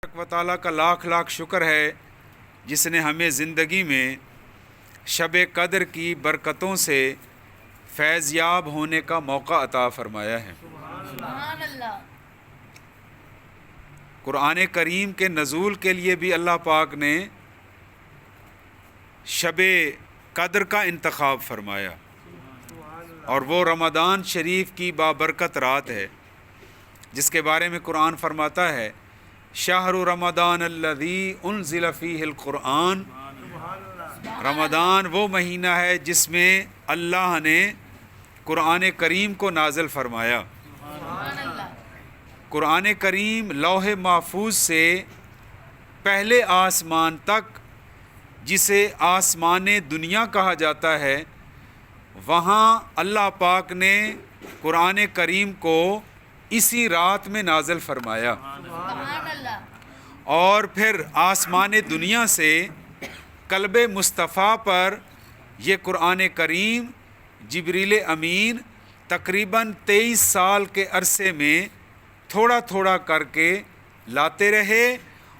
تبارک و تعالیٰ کا لاکھ لاکھ شکر ہے جس نے ہمیں زندگی میں شب قدر کی برکتوں سے فیض یاب ہونے کا موقع عطا فرمایا ہے۔ سبحان اللہ۔ قرآن کریم کے نزول کے لیے بھی اللہ پاک نے شب قدر کا انتخاب فرمایا، اور وہ رمضان شریف کی بابرکت رات ہے جس کے بارے میں قرآن فرماتا ہے شہر رمضان الذی انزل فیہ القرآن۔ رمضان وہ مہینہ ہے جس میں اللہ نے قرآن کریم کو نازل فرمایا۔ سبحان اللہ۔ قرآن کریم لوح محفوظ سے پہلے آسمان تک، جسے آسمان دنیا کہا جاتا ہے، وہاں اللہ پاک نے قرآن کریم کو اسی رات میں نازل فرمایا، سبحان اللہ۔ اور پھر آسمان دنیا سے قلب مصطفیٰ پر یہ قرآن کریم جبریل امین تقریباً 23 سال کے عرصے میں تھوڑا تھوڑا کر کے لاتے رہے،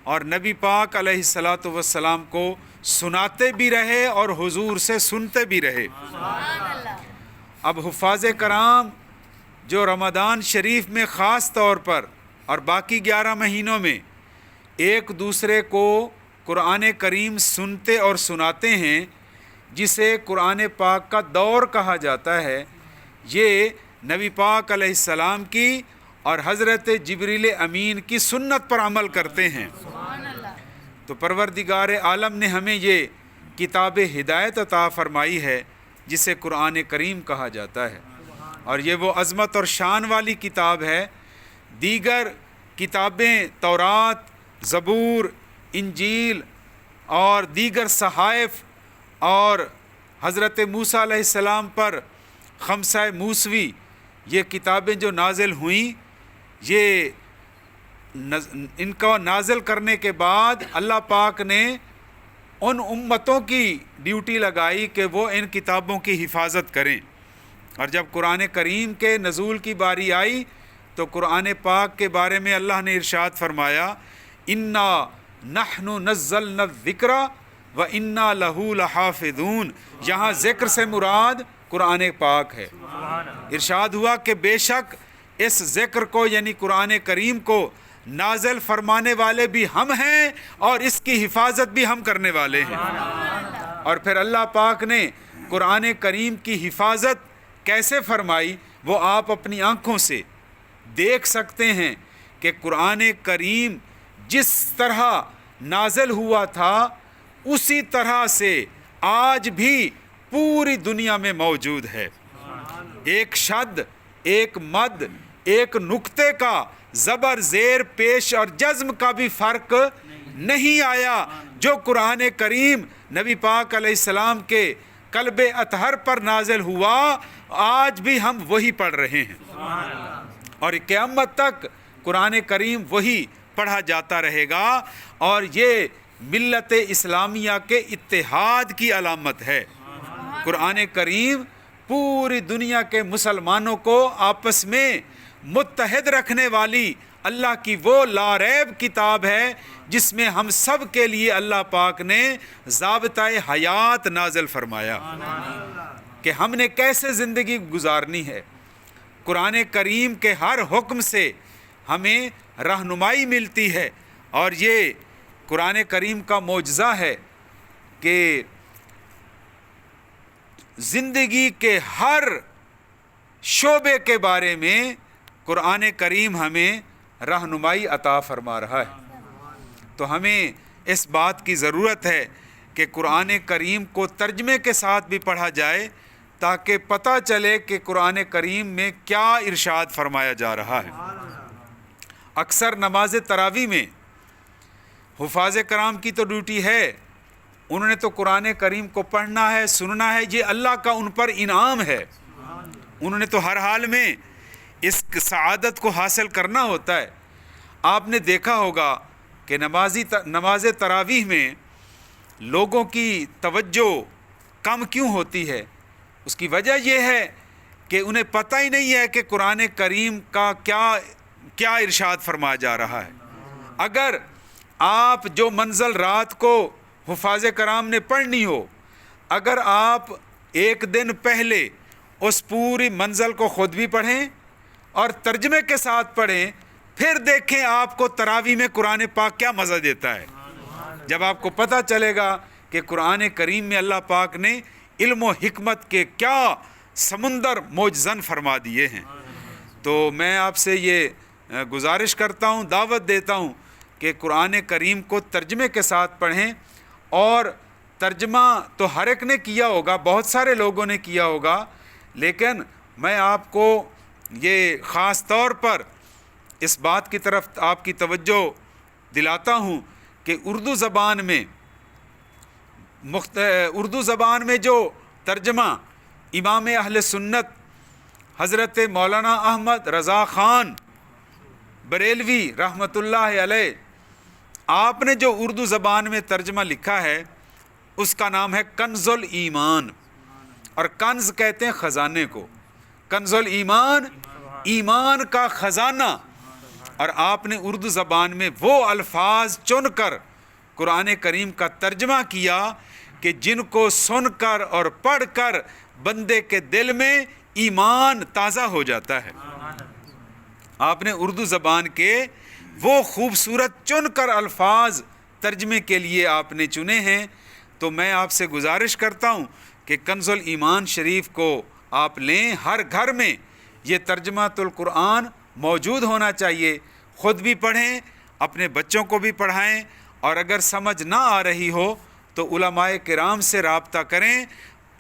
اور نبی پاک علیہ الصلاۃ والسلام کو سناتے بھی رہے اور حضور سے سنتے بھی رہے۔ سبحان اللہ۔ اب حفاظ کرام جو رمضان شریف میں خاص طور پر اور باقی 11 مہینوں میں ایک دوسرے کو قرآن کریم سنتے اور سناتے ہیں، جسے قرآن پاک کا دور کہا جاتا ہے، یہ نبی پاک علیہ السلام کی اور حضرت جبریل امین کی سنت پر عمل کرتے ہیں۔ سبحان اللہ۔ تو پروردگار عالم نے ہمیں یہ کتاب ہدایت عطا فرمائی ہے جسے قرآن کریم کہا جاتا ہے، اور یہ وہ عظمت اور شان والی کتاب ہے۔ دیگر کتابیں تورات، زبور، انجیل اور دیگر صحائف اور حضرت موسیٰ علیہ السلام پر خمسہ موسوی، یہ کتابیں جو نازل ہوئیں، یہ ان کو نازل کرنے کے بعد اللہ پاک نے ان امتوں کی ڈیوٹی لگائی کہ وہ ان کتابوں کی حفاظت کریں، اور جب قرآن کریم کے نزول کی باری آئی تو قرآن پاک کے بارے میں اللہ نے ارشاد فرمایا انا نحن نزلنا الذکر و انا لہ لحافظون۔ یہاں ذکر سے مراد قرآن پاک ہے۔ ارشاد ہوا کہ بے شک اس ذکر کو یعنی قرآن کریم کو نازل فرمانے والے بھی ہم ہیں اور اس کی حفاظت بھی ہم کرنے والے ہیں۔ اور پھر اللہ پاک نے قرآن کریم کی حفاظت کیسے فرمائی وہ آپ اپنی آنکھوں سے دیکھ سکتے ہیں کہ قرآن کریم جس طرح نازل ہوا تھا اسی طرح سے آج بھی پوری دنیا میں موجود ہے۔ ایک شد، ایک مد، ایک نقطے کا زبر، زیر، پیش اور جزم کا بھی فرق نہیں آیا۔ جو قرآن کریم نبی پاک علیہ السلام کے قلب اطہر پر نازل ہوا آج بھی ہم وہی پڑھ رہے ہیں، اور قیامت تک قرآن کریم وہی پڑھا جاتا رہے گا، اور یہ ملت اسلامیہ کے اتحاد کی علامت ہے۔ قرآن کریم پوری دنیا کے مسلمانوں کو آپس میں متحد رکھنے والی اللہ کی وہ لاریب کتاب ہے جس میں ہم سب کے لیے اللہ پاک نے ضابطۂ حیات نازل فرمایا کہ ہم نے کیسے زندگی گزارنی ہے۔ قرآن کریم کے ہر حکم سے ہمیں رہنمائی ملتی ہے، اور یہ قرآن کریم کا معجزہ ہے کہ زندگی کے ہر شعبے کے بارے میں قرآن کریم ہمیں رہنمائی عطا فرما رہا ہے۔ تو ہمیں اس بات کی ضرورت ہے کہ قرآن کریم کو ترجمے کے ساتھ بھی پڑھا جائے تاکہ پتہ چلے کہ قرآن کریم میں کیا ارشاد فرمایا جا رہا ہے۔ اکثر نماز تراویح میں حفاظ کرام کی تو ڈیوٹی ہے، انہوں نے تو قرآن کریم کو پڑھنا ہے، سننا ہے، یہ اللہ کا ان پر انعام ہے، انہوں نے تو ہر حال میں اس سعادت کو حاصل کرنا ہوتا ہے۔ آپ نے دیکھا ہوگا کہ نماز تراویح میں لوگوں کی توجہ کم کیوں ہوتی ہے؟ اس کی وجہ یہ ہے کہ انہیں پتہ ہی نہیں ہے کہ قرآن کریم کا کیا ارشاد فرمایا جا رہا ہے۔ اگر آپ جو منزل رات کو حفاظ کرام نے پڑھنی ہو، اگر آپ ایک دن پہلے اس پوری منزل کو خود بھی پڑھیں اور ترجمے کے ساتھ پڑھیں، پھر دیکھیں آپ کو تراویح میں قرآن پاک کیا مزہ دیتا ہے۔ جب آپ کو پتہ چلے گا کہ قرآن کریم میں اللہ پاک نے علم و حکمت کے کیا سمندر موجزن فرما دیے ہیں۔ تو میں آپ سے یہ گزارش کرتا ہوں، دعوت دیتا ہوں کہ قرآن کریم کو ترجمے کے ساتھ پڑھیں، اور ترجمہ تو ہر ایک نے کیا ہوگا، بہت سارے لوگوں نے کیا ہوگا، لیکن میں آپ کو یہ خاص طور پر اس بات کی طرف آپ کی توجہ دلاتا ہوں کہ اردو زبان میں جو ترجمہ امام اہل سنت حضرت مولانا احمد رضا خان بریلوی رحمۃ اللہ علیہ، آپ نے جو اردو زبان میں ترجمہ لکھا ہے اس کا نام ہے کنز الایمان، اور کنز کہتے ہیں خزانے کو، کنز الایمان، ایمان کا خزانہ۔ اور آپ نے اردو زبان میں وہ الفاظ چن کر قرآن کریم کا ترجمہ کیا کہ جن کو سن کر اور پڑھ کر بندے کے دل میں ایمان تازہ ہو جاتا ہے۔ آپ نے اردو زبان کے وہ خوبصورت چن کر الفاظ ترجمے کے لیے آپ نے چنے ہیں، تو میں آپ سے گزارش کرتا ہوں کہ کنز الایمان شریف کو آپ لیں، ہر گھر میں یہ ترجمۃ القرآن موجود ہونا چاہیے، خود بھی پڑھیں، اپنے بچوں کو بھی پڑھائیں، اور اگر سمجھ نہ آ رہی ہو تو علماء کرام سے رابطہ کریں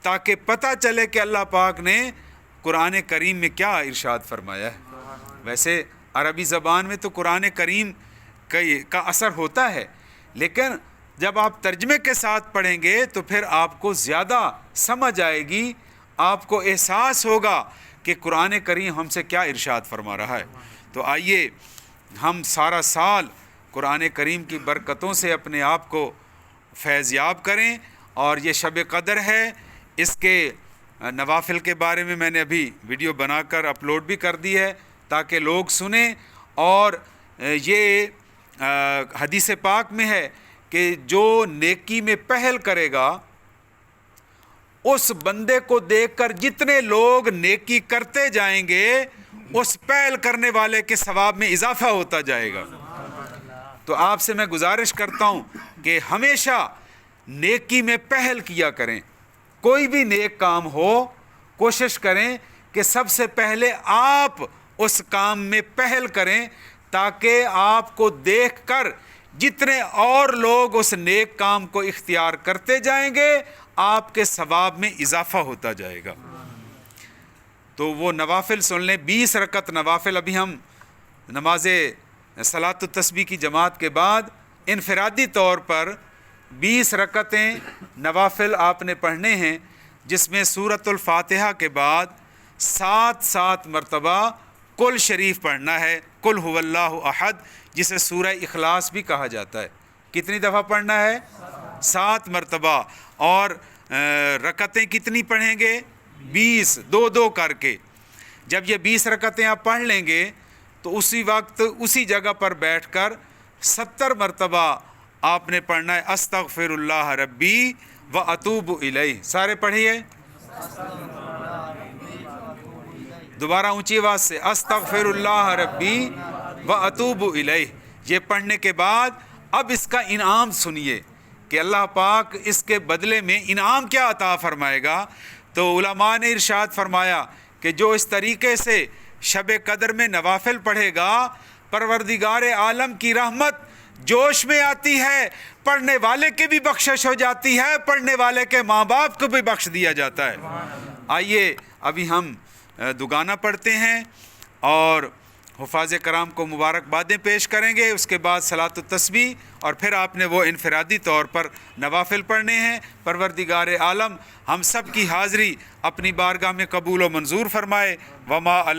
تاکہ پتہ چلے کہ اللہ پاک نے قرآن کریم میں کیا ارشاد فرمایا ہے۔ ویسے عربی زبان میں تو قرآن کریم کا اثر ہوتا ہے، لیکن جب آپ ترجمے کے ساتھ پڑھیں گے تو پھر آپ کو زیادہ سمجھ آئے گی، آپ کو احساس ہوگا کہ قرآن کریم ہم سے کیا ارشاد فرما رہا ہے۔ تو آئیے ہم سارا سال قرآن کریم کی برکتوں سے اپنے آپ کو فیض یاب کریں، اور یہ شب قدر ہے، اس کے نوافل کے بارے میں میں نے ابھی ویڈیو بنا کر اپلوڈ بھی کر دی ہے تاکہ لوگ سنیں، اور یہ حدیث پاک میں ہے کہ جو نیکی میں پہل کرے گا اس بندے کو دیکھ کر جتنے لوگ نیکی کرتے جائیں گے اس پہل کرنے والے کے ثواب میں اضافہ ہوتا جائے گا۔ تو آپ سے میں گزارش کرتا ہوں کہ ہمیشہ نیکی میں پہل کیا کریں، کوئی بھی نیک کام ہو کوشش کریں کہ سب سے پہلے آپ اس کام میں پہل کریں تاکہ آپ کو دیکھ کر جتنے اور لوگ اس نیک کام کو اختیار کرتے جائیں گے آپ کے ثواب میں اضافہ ہوتا جائے گا۔ تو وہ نوافل سن لیں، 20 رکعت نوافل، ابھی ہم نماز صلاۃ التسبیح کی جماعت کے بعد انفرادی طور پر 20 رکعتیں نوافل آپ نے پڑھنے ہیں، جس میں سورۃ الفاتحہ کے بعد 7 مرتبہ کل شریف پڑھنا ہے، قل هو اللہ احد، جسے سورہ اخلاص بھی کہا جاتا ہے۔ کتنی دفعہ پڑھنا ہے؟ 7 مرتبہ۔ اور رکعتیں کتنی پڑھیں گے؟ 20، 2 کر کے۔ جب یہ 20 رکعتیں آپ پڑھ لیں گے تو اسی وقت اسی جگہ پر بیٹھ کر 70 مرتبہ آپ نے پڑھنا ہے استغفر اللہ ربی و اتوب الیہ۔ سارے پڑھیے، دوبارہ اونچی آواز سے، استغفر اللہ ربی و اتوب الیہ۔ یہ پڑھنے کے بعد اب اس کا انعام سنیے کہ اللہ پاک اس کے بدلے میں انعام کیا عطا فرمائے گا۔ تو علماء نے ارشاد فرمایا کہ جو اس طریقے سے شب قدر میں نوافل پڑھے گا، پروردگار عالم کی رحمت جوش میں آتی ہے، پڑھنے والے کی بھی بخشش ہو جاتی ہے، پڑھنے والے کے ماں باپ کو بھی بخش دیا جاتا ہے۔ آئیے ابھی ہم دگانہ پڑھتے ہیں اور حفاظ کرام کو مبارکبادیں پیش کریں گے، اس کے بعد صلاۃ التسبیح، اور پھر آپ نے وہ انفرادی طور پر نوافل پڑھنے ہیں۔ پروردگار عالم ہم سب کی حاضری اپنی بارگاہ میں قبول و منظور فرمائے۔ وما